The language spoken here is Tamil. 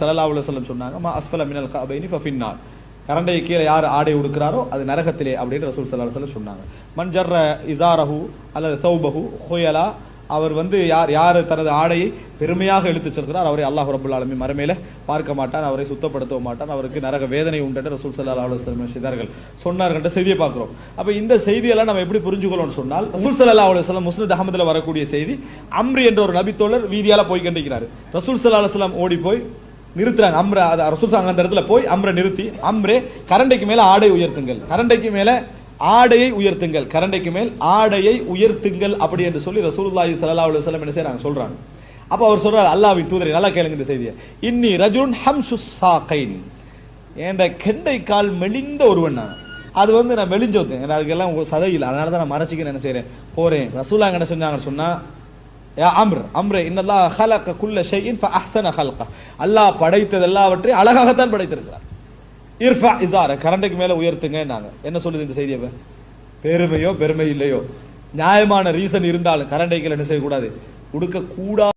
ஸல்லல்லாஹு அலைஹி வஸல்லம் சொன்னாங்க, மா அஸ்ஃபல மினல் கஅபைனி ஃபஃபின்னார். கரண்டை கீழே யார் ஆடை உடுக்கிறாரோ அது நரகத்திலே அப்படின்னு ரசூல் ஸல்லல்லாஹு அலைஹி வஸல்லம் சொன்னாங்க. மன் ஜர்ர இஸாரஹு அல்லது தௌபஹு ஹுயலா, அவர் யார் தனது ஆடையை பெருமையாக இழுத்துச் செல்கிறார் அவரை அல்லாஹ் ரப்பல் ஆலமீன் மறுமையில பார்க்க மாட்டான், அவரை சுத்தப்படுத்த மாட்டான், அவருக்கு நரக வேதனை உண்டு என்று ரசூல் ஸல்லல்லாஹு அலைஹி வஸல்லம் செய்தார்கள் சொன்னார்கிட்ட செய்தியை பார்க்கிறோம். அப்ப இந்த செய்தியெல்லாம் நம்ம எப்படி புரிஞ்சுக்கணும்னு சொன்னால், ரசூல் ஸல்லல்லாஹு அலைஹி வஸல்லம் முஸ்னத் அஹ்மதுல வரக்கூடிய செய்தி, அம்ரி என்ற ஒரு நபித்தோழர் வீதியால போய் கண்டிக்கிறார். ரசூல் ஸல்லல்லாஹு அலைஹி வஸல்லம் ஓடி போய் நிறுத்துறாங்க. அம்ர ரசூல் அந்த இடத்துல போய் அம்ரை நிறுத்தி, அம்ரே கரண்டைக்கு மேல ஆடை உயர்த்துங்கள், கரண்டைக்கு மேல ஆடையை உயர்த்துங்கள், கரண்டைக்கு மேல் ஆடையை உயர்த்துங்கள் அப்படி என்று சொல்லி ரசூலுல்லாஹி ஸல்லல்லாஹு அலைஹி வஸல்லம் என்ன செய்றாங்க சொல்றாங்க. அப்ப அவர் சொல்றாரு, அல்லாஹ்வின் தூதரே நல்லா கேளுங்க இந்த செய்தியை, இன்னி ரஜுலுன் ஹம்சுஸ் சாகைன், என்ற கெண்டை கால் மெலிந்த ஒருவன் நான். அது நான் மெலிஞ்சோத்தேன், அதுக்கெல்லாம் சதை இல்லை, அதனால தான் நான் மறைச்சிக்க என்ன செய்றேன் போறேன். ரசூலுல்லாஹ் என்ன சொன்னாங்கன்னு சொன்னா, யா அம்ரே இன்னல்லாஹ ஹலக குல்ல ஷைஇன் ஃபஅஹ்ஸன ஹல்க, அல்லாஹ் படைத்தது எல்லாவற்றையும் அழகாகத்தான் படைத்திருக்கிறார். இர்ஃபா இஸார, கரண்டைக்கு மேல உயர்த்துங்க. நாங்க என்ன சொல்லுது இந்த செய்தியை? பெருமை இல்லையோ நியாயமான ரீசன் இருந்தாலும் கரண்டைக்கு என்ன செய்யக்கூடாது, உடுக்க கூடாது.